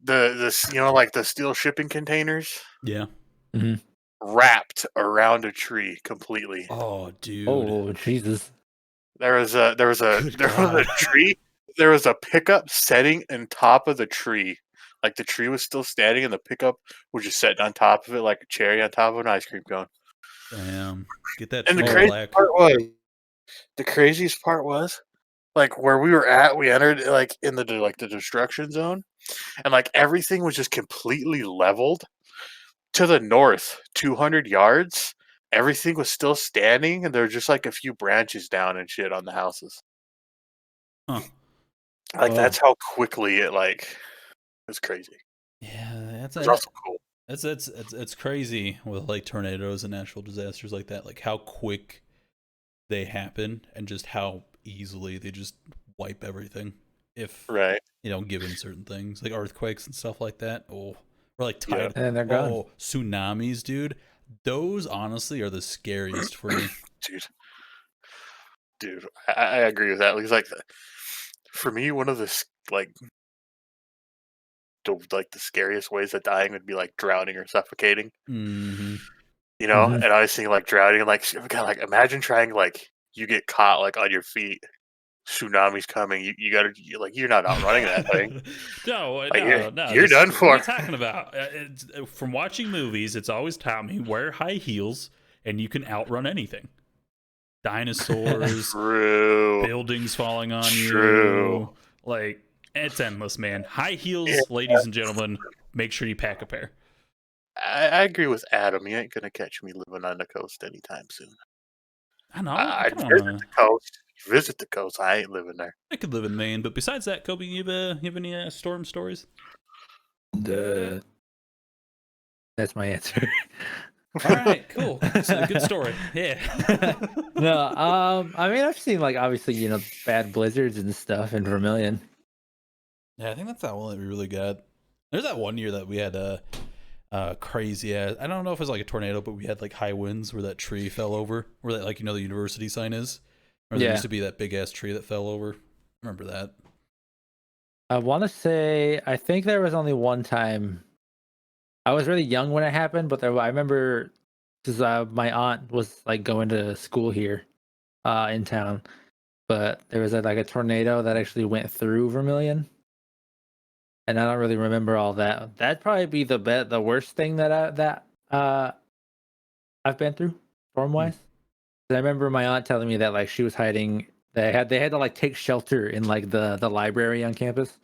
Like the steel shipping containers Yeah. wrapped around a tree completely. Oh, dude. oh, Jesus! There was a Good God. tree. There was a pickup setting on top of the tree. Like the tree was still standing, and the pickup was just sitting on top of it, like a cherry on top of an ice cream cone. Damn. Get that And tree black. the craziest part was, like where we were at, we entered like in the destruction zone, and like everything was just completely leveled to the north, 200 yards. Everything was still standing, and there were just like a few branches down and shit on the houses. Huh. Like Oh. that's how quickly it was crazy. Yeah, It was also cool. it's crazy with like tornadoes and natural disasters like that, like how quick they happen and just how easily they just wipe everything if Right. given certain things like earthquakes and stuff like that. Oh, or like Yeah. tide. And then they're gone. Oh, tsunamis, dude. Those honestly are the scariest for me. Dude, I agree with that. Because like for me, one of the scariest ways of dying would be like drowning or suffocating. Mm-hmm. And I was thinking like drowning, and like God, like imagine trying like you get caught like on your feet, tsunami's coming, you're not outrunning that thing. No, Like no. you're done What are for. you talking about? From watching movies, it's always taught me wear high heels and you can outrun anything. Dinosaurs, True. buildings falling on True. you. Like, it's endless, man. High heels, Yeah. ladies and gentlemen, make sure you pack a pair. I agree with Adam. You ain't gonna catch me living on the coast anytime soon. I know. I'd Come visit on. the coast. Visit the coast. I ain't living there. I could live in Maine, but besides that, Kobe, you have any storm stories? That's my answer. All right, cool. It's a good story. Yeah. No, I mean I've seen like obviously bad blizzards and stuff in Vermilion. Yeah, I think that's that one that we really got. There's that one year that we had crazy ass. I don't know if it was like a tornado, but we had like high winds where that tree fell over, where that the university sign is, or there Yeah. used to be that big ass tree that fell over. Remember that? I want to say I think there was only one time. I was really young when it happened, but I remember because my aunt was like going to school here, in town. But there was like a tornado that actually went through Vermilion, and I don't really remember all that. That'd probably be the worst thing that I've been through storm wise. I remember my aunt telling me that like she was hiding. They had to like take shelter in like the library on campus,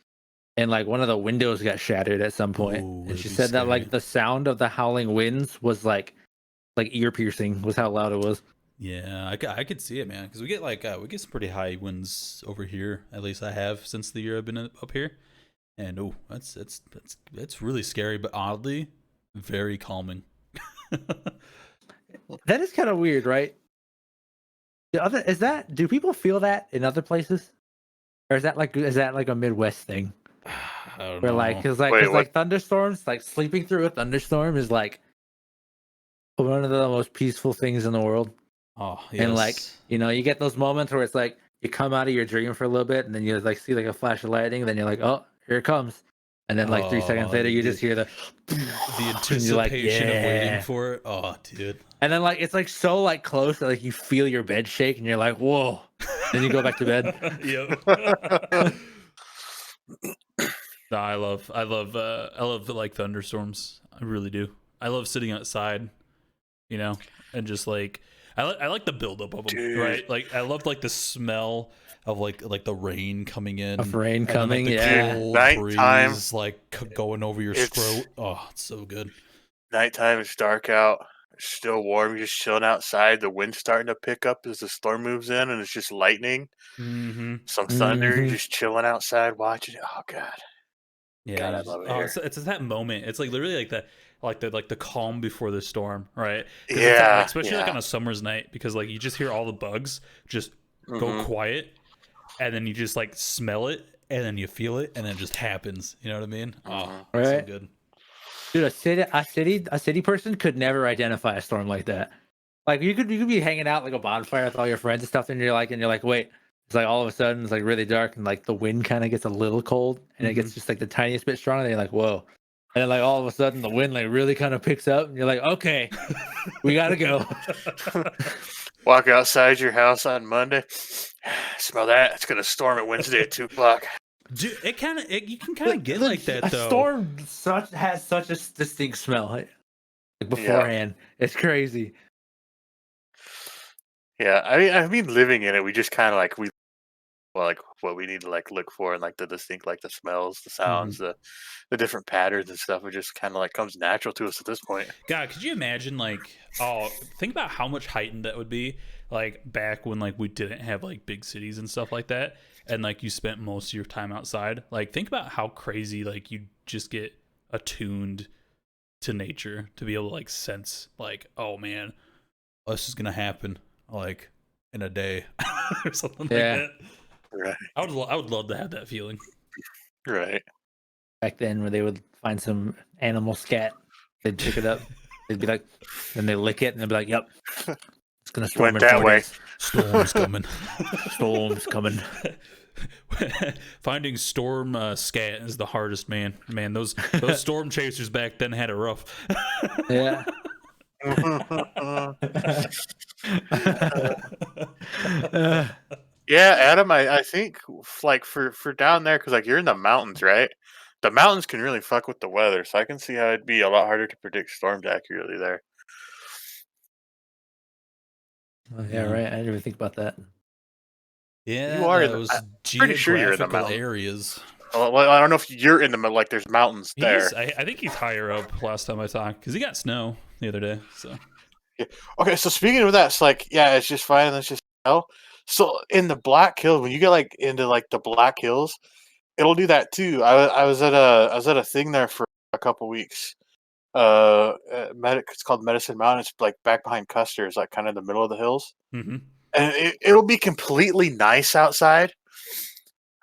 and like one of the windows got shattered at some point. Ooh, And that'd she be said that scary. like the sound of the howling winds was like ear piercing was how loud it was. Yeah, I could see it, man, because we get some pretty high winds over here. At least I have since the year I've been up here, and oh, that's really scary, but oddly very calming. That is kind of weird, right? Do people feel that in other places, or is that like a Midwest thing? I don't Where know. like, cause Wait, what? like thunderstorms, like sleeping through a thunderstorm is like one of the most peaceful things in the world. Oh, yes. And like, you get those moments where it's like you come out of your dream for a little bit, and then you like see like a flash of lightning, and then you're like, oh, here it comes, and then like 3 seconds later, you just hear the anticipation you're like, of waiting for it. Oh, dude. and then like it's like so like close that like you feel your bed shake, and you're like, whoa. Then you go back to bed. Yep. No, I love like thunderstorms. I really do. I love sitting outside, you know, and just like I like the buildup of them, Dude. right? Like I loved like the smell of like the rain coming in, Of rain and then, coming, like, the yeah. cold Nighttime, breeze like going over your it's scrot. Oh, it's so good. nighttime. It's dark out. It's still warm. You're just chilling outside. The wind's starting to pick up as the storm moves in, and it's just lightning, Mm-hmm. some thunder. You're Mhm. just chilling outside watching it. Oh God, Yeah, God, you I just, love it oh, here. it's that moment. It's like literally like the calm before the storm, right? Because it's like Yeah, especially like yeah. on a summer's night, because like you just hear all the bugs just go hmm quiet, and then you just like smell it, and then you feel it, and then it just happens. You know what I mean? Oh, hmm so Right. good. Dude, a city person could never identify a storm like that. Like you could be hanging out like a bonfire with all your friends and stuff, and you're like, wait, it's like all of a sudden it's like really dark and like the wind kind of gets a little cold and it Mhm. gets just like the tiniest bit stronger. And you're like, whoa. And then like all of a sudden the wind like really kind of picks up and you're like, okay, we gotta go. Walk outside your house on Monday. Smell that? It's gonna storm at Wednesday at 2 o'clock. Dude, you can kind of get like that A though. storm has such a distinct smell like Yeah, beforehand. It's crazy. yeah. I mean, living in it, we just kind of like like what we need to like look for and like the distinct like the smells, the sounds, the different patterns and stuff. It just kind of like comes natural to us at this point. God, could you imagine like think about how much heightened that would be like back when like we didn't have like big cities and stuff like that, and like you spent most of your time outside. Like think about how crazy like you just get attuned to nature to be able to like sense like, oh man, this is gonna happen like in a day or something like Yeah. that. Right, I would love to have that feeling. right. Back then where they would find some animal scat, they'd pick it up, they'd be like, then they lick it and they'd be like, yep, it's gonna storm Went in that 4 way. days. Storm's coming. Storm's coming. Finding storm scat is the hardest, man. Man, those storm chasers back then had it rough. Yeah. Yeah, Adam. I think like for down there because like you're in the mountains, right? The mountains can really fuck with the weather, so I can see how it'd be a lot harder to predict storms accurately there. Oh, yeah, Yeah. right. I didn't even think about that. You Yeah, are in. those Pretty sure you're in the geographical mountain. areas. Well, I don't know if you're in the like. There's mountains there. I think he's higher up last time I talked because he got snow the other day. So Okay, so speaking of that, it's like yeah, it's just fine. It's just hell. So in the Black Hills, when you get like into like the Black Hills, it'll do that too. I was at a thing there for a couple weeks. It's called Medicine Mountain. It's like back behind Custer. It's like kind of in the middle of the hills, mm-hmm. and it'll be completely nice outside.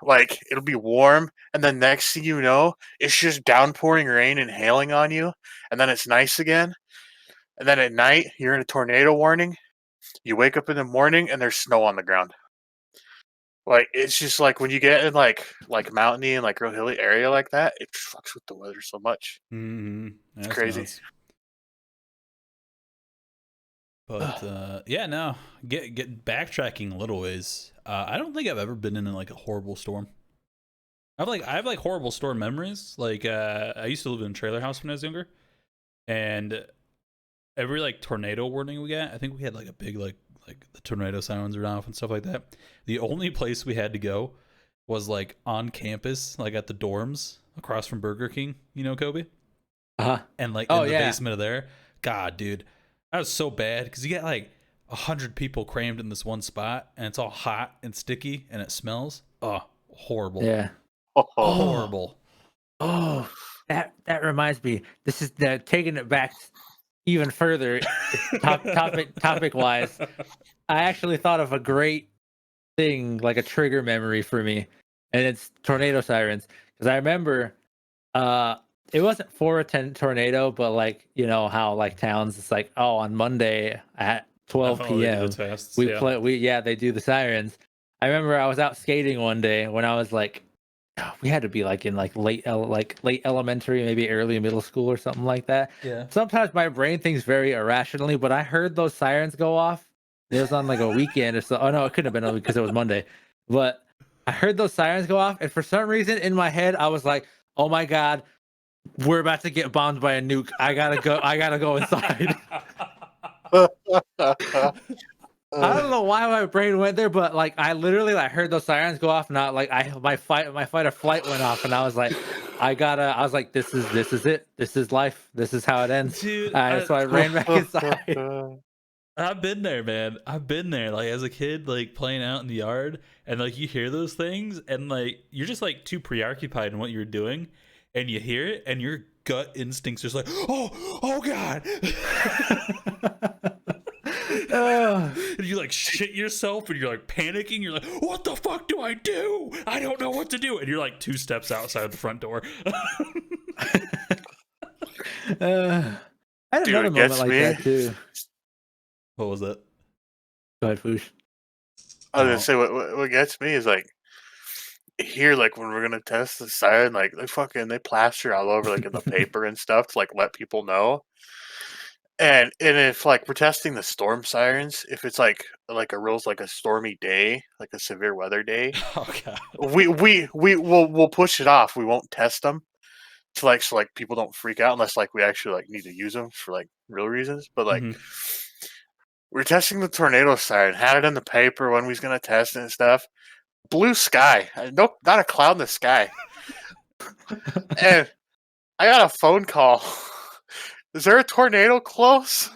Like it'll be warm, and then next thing you know, it's just downpouring rain and hailing on you, and then it's nice again. And then at night, you're in a tornado warning. You wake up in the morning, and there's snow on the ground. Like it's just like when you get in like mountainy and like real hilly area like that, it fucks with the weather so much. Mm-hmm. It's That's crazy. nuts. But yeah, no. Get backtracking a little ways. I don't think I've ever been in like a horrible storm. I have like horrible storm memories. Like I used to live in a trailer house when I was younger, and every like tornado warning we got, I think we had like a big like the tornado sirens were off and stuff like that. The only place we had to go was like on campus, like at the dorms across from Burger King, you know, Kobe, Uh-huh. and like Oh, in the yeah. basement of there. God, dude, that was so bad because you get like 100 people crammed in this one spot, and it's all hot and sticky, and it smells. Oh, horrible. Yeah. Oh, Horrible. Oh, that reminds me. This is taking it back even further. Topic wise, I actually thought of a great thing, like a trigger memory for me, and it's tornado sirens. Because I remember, it wasn't for a tornado, but like you know how like towns, it's like oh on Monday at 12 Oh, they do the p.m. tests, we yeah. play. They do the sirens. I remember I was out skating one day when I was like, we had to be like in like late elementary, maybe early middle school or something like that. Yeah. Sometimes my brain thinks very irrationally, but I heard those sirens go off. It was on like a weekend or so. Oh no, it couldn't have been because it was Monday. But I heard those sirens go off, and for some reason in my head, I was like, "Oh my god, we're about to get bombed by a nuke. I gotta go. I gotta go inside." I don't know why my brain went there, but like I literally like heard those sirens go off, and my fight or flight went off, and I was like, I was like, this is it, this is life, this is how it ends. Dude, So I ran back inside. I've been there, man. I've been there. Like as a kid, like playing out in the yard, and like you hear those things, and like you're just like too preoccupied in what you're doing, and you hear it, and your gut instincts just like, oh god. And you like shit yourself, and you're like panicking. You're like, what the fuck do I do? I don't know what to do. And you're like 2 steps outside the front door. I had Dude, another it moment gets like me. that too. What was that? Go ahead, Foosh. I was gonna say what gets me is like here, like when we're gonna test the siren, like they plaster all over like in the paper and stuff to like let people know. And if like we're testing the storm sirens, if it's like a stormy day, like a severe weather day, Oh god. we'll push it off. We won't test them to so like people don't freak out unless like we actually like need to use them for like real reasons. But like we're testing the tornado siren, had it in the paper when we was gonna test it and stuff. Blue sky, no, not a cloud in the sky, and I got a phone call. Is there a tornado close?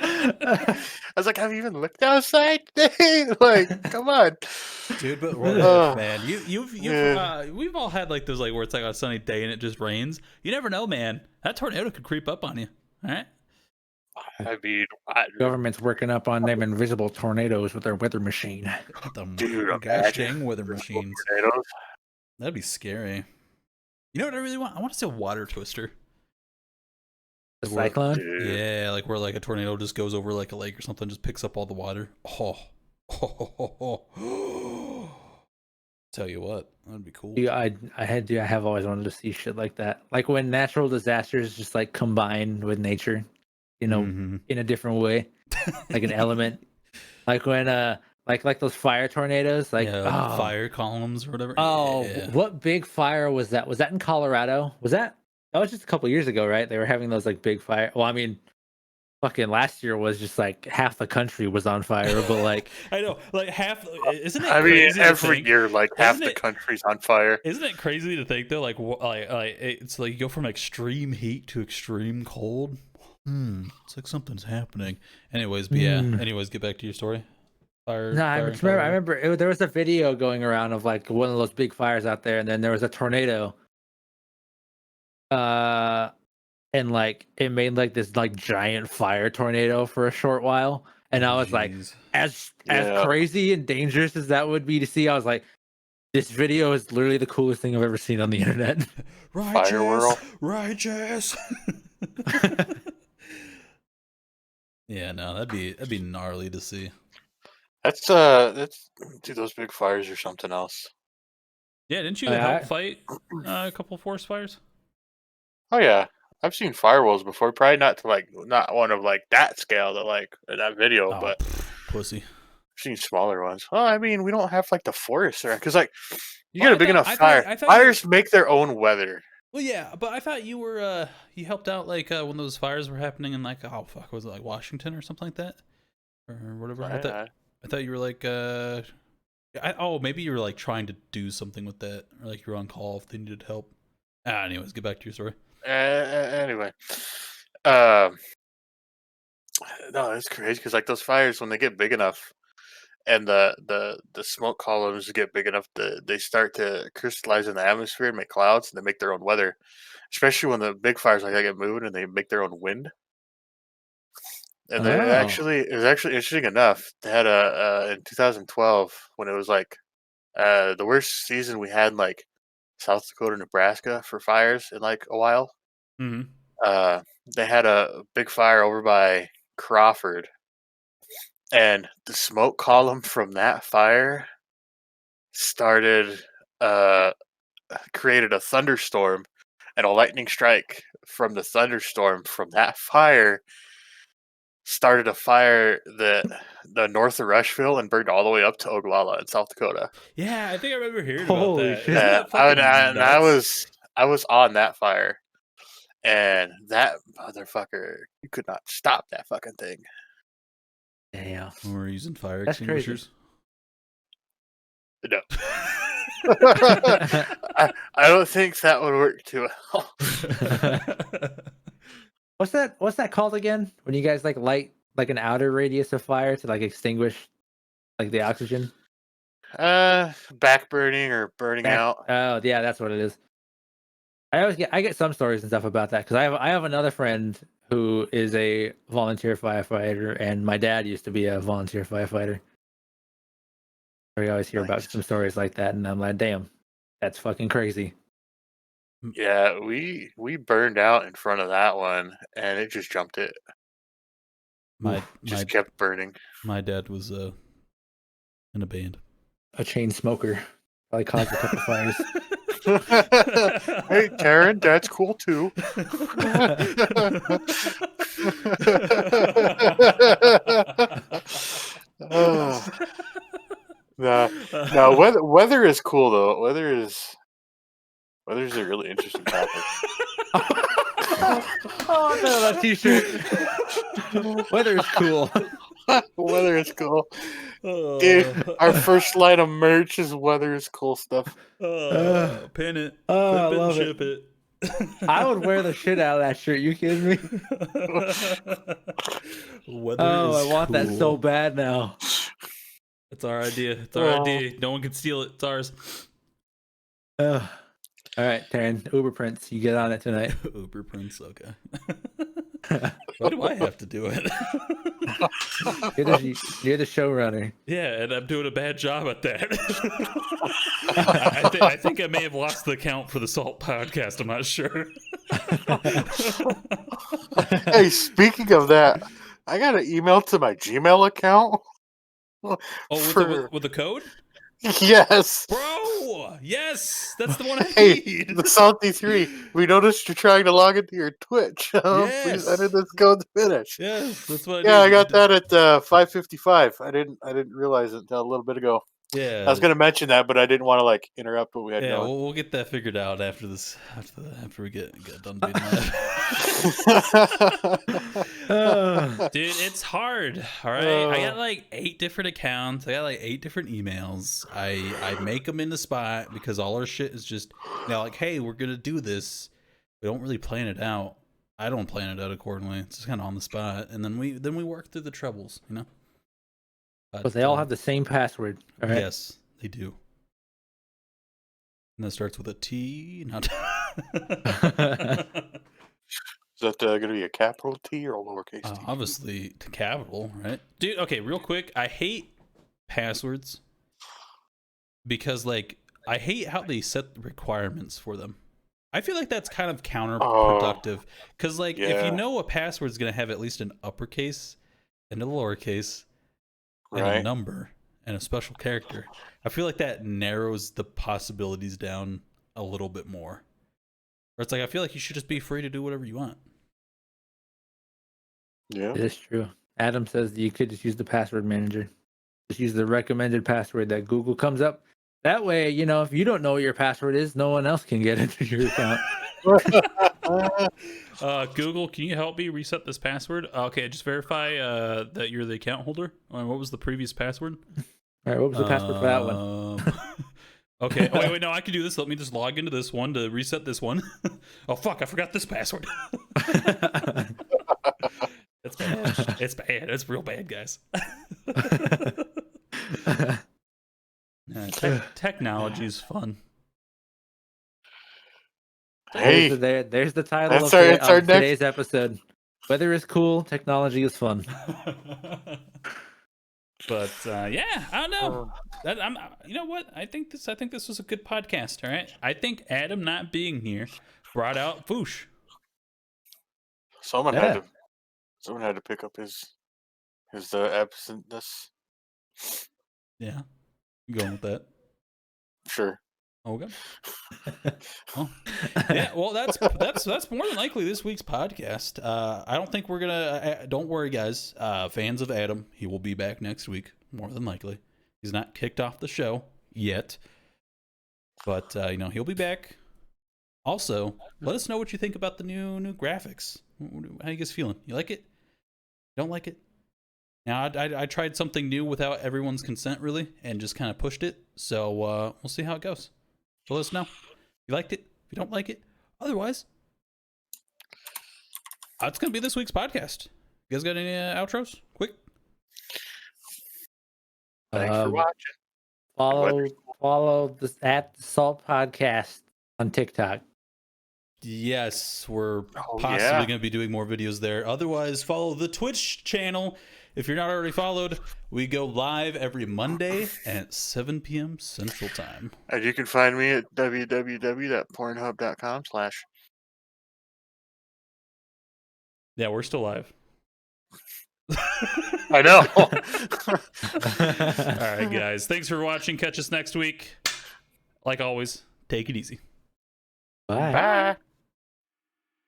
I was like, have you even looked outside today? Like, come on, dude. But what if, man? We've all had like those like where it's like a sunny day and it just rains. You never know, man. That tornado could creep up on you. All right. I mean, Government's working up on them invisible tornadoes with their weather machine. Dude, gosh dang weather machines. Tornadoes. That'd be scary. You know what I really want? I want to see a water twister. The cyclone? Dude. Yeah, like where like a tornado just goes over like a lake or something, just picks up all the water. Tell you what, that'd be cool. Yeah, I have always wanted to see shit like that. Like when natural disasters just like combine with nature, you know, in a different way, like an element. Like when like those fire tornadoes, like fire columns or whatever. Oh, yeah. What big fire was that? Was that in Colorado? That was just a couple years ago, right? They were having those like big fire. Well, I mean, fucking last year was just like half the country was on fire, but like I know, like half. Isn't it? I mean, crazy every year, like half Isn't the it- country's on fire. Isn't it crazy to think though? Like it's like you go from extreme heat to extreme cold. It's like something's happening. Anyways, but yeah. Anyways, get back to your story. Fire. no, I fire in remember. I Colorado. remember there was a video going around of like one of those big fires out there, and then there was a tornado. And like it made like this like giant fire tornado for a short while, and I was like, Jeez. as Yeah. crazy and dangerous as that would be to see, I was like, this video is literally the coolest thing I've ever seen on the internet. Fire whirl. Righteous. Yeah, no, that'd be gnarly to see. That's dude, those big fires are something else. Yeah, didn't you I- help fight a couple forest fires? Oh yeah, I've seen firewalls before. Probably not one of like that scale to like that video, Oh, but pussy. I've seen smaller ones. Well, I mean, we don't have like the forest there because like you Well, get a big enough I fire. thought Fires make their own weather. Well, yeah, but I thought you were you helped out like when those fires were happening in like was it like Washington or something like that or whatever? I thought you were like maybe you were like trying to do something with that or like you were on call if they needed help. Anyways, get back to your story. Anyway, no, it's crazy because like those fires when they get big enough, and the smoke columns get big enough, they start to crystallize in the atmosphere and make clouds, and they make their own weather. Especially when the big fires like that get moving and they make their own wind. And it was actually interesting enough. They had in 2012 when it was like the worst season we had in like South Dakota, Nebraska for fires in like a while. They had a big fire over by Crawford, and the smoke column from that fire created a thunderstorm, and a lightning strike from the thunderstorm from that fire started a fire that the north of Rushville and burned all the way up to Oglala in South Dakota. Yeah, I think I remember hearing Holy about that. shit. Isn't that fucking nuts? I was on that fire, and that motherfucker, you could not stop that fucking thing. Damn. When we're using fire That's crazy. extinguishers. No. I don't think that would work too well. What's that called again? When you guys like light like an outer radius of fire to like extinguish like the oxygen? Back burning or burning out. Oh yeah, that's what it is. I get some stories and stuff about that because I have another friend who is a volunteer firefighter, and my dad used to be a volunteer firefighter. We always hear about Nice. some stories like that, and I'm like, damn, that's fucking crazy. Yeah, we burned out in front of that one, and it just jumped it. Just kept burning. My dad was in a band. A chain smoker probably caused a couple fires. Hey, Karen, that's cool too. No, weather is cool though. Weather's a really interesting topic. Oh no, that t-shirt. Weather is cool. Weather is cool. Dude, our first line of merch is weather is cool stuff. Pin it. I Flip it and love it. ship it. I would wear the shit out of that shirt. You kidding me? Weather Oh, is I want that so cool. bad now. It's our idea. It's our idea. No one can steal it. It's ours. All right, Taryn, Uber Prince, you get on it tonight. Uber Prince, okay. Why do I have to do it? You're the showrunner. Yeah, and I'm doing a bad job at that. I think I may have lost the count for the Salt podcast. I'm not sure. Hey, speaking of that, I got an email to my Gmail account. Oh, with the code? Yes. Bro, yes, that's the one I Hey, need. the Salty 3, we noticed you're trying to log into your Twitch. Yes. Please enter this code to finish. Yes, that's what Yeah, I need. got that at 5:55. I didn't realize it until a little bit ago. Yeah, I was gonna mention that, but I didn't want to like interrupt what we had yeah. going. We'll get that figured out after this. After we get done doing that. Dude, it's hard. All right, I got like 8 different accounts. I got like 8 different emails. I make them in the spot because all our shit is just like, hey, we're gonna do this. We don't really plan it out. I don't plan it out accordingly. It's just kind of on the spot, and then we work through the troubles, you know. But they all have the same password. All right? Yes, they do. And that starts with a T, not. Is that going to be a capital T or a lowercase t? Obviously, to capital, right? Dude, okay, real quick. I hate passwords because, like, I hate how they set the requirements for them. I feel like that's kind of counterproductive because, like, if you know a password is going to have at least an uppercase and a lowercase and a number and a special character, I feel like that narrows the possibilities down a little bit more. Or it's like, I feel like you should just be free to do whatever you want. Yeah, it is true. Adam says you could just use the password manager. Just use the recommended password that Google comes up. That way, you know, if you don't know what your password is, no one else can get into your account. Google, can you help me reset this password? Okay, just verify that you're the account holder. What was the previous password? All right, what was the password for that one? Okay. Oh, wait, no, I can do this. Let me just log into this one to reset this one. Oh, fuck, I forgot this password. That's bad. It's bad. It's real bad, guys. Technology is fun. Hey, there's the title of our today's episode. Weather is cool, technology is fun. But yeah, I don't know. You know what? I think this was a good podcast. All right. I think Adam not being here brought out Foosh. Someone had to pick up his absentness. Yeah, you going with that? Sure. Okay. Well, yeah. Well, that's more than likely this week's podcast. I don't think we're gonna. Don't worry, guys. Fans of Adam, he will be back next week. More than likely, he's not kicked off the show yet, but you know he'll be back. Also, let us know what you think about the new graphics. How you guys feeling? You like it? Don't like it? Now, I tried something new without everyone's consent, really, and just kind of pushed it. So we'll see how it goes. So let us know. If you liked it, if you don't like it. Otherwise, that's going to be this week's podcast. You guys got any outros? Quick. Thanks for watching. Follow this at the Salt Podcast on TikTok. Yes, we're Oh, possibly yeah. going to be doing more videos there. Otherwise, follow the Twitch channel. If you're not already followed, we go live every Monday at 7 p.m. Central Time. And you can find me at www.pornhub.com/ Yeah, we're still live. I know. All right, guys. Thanks for watching. Catch us next week. Like always, take it easy. Bye. Bye.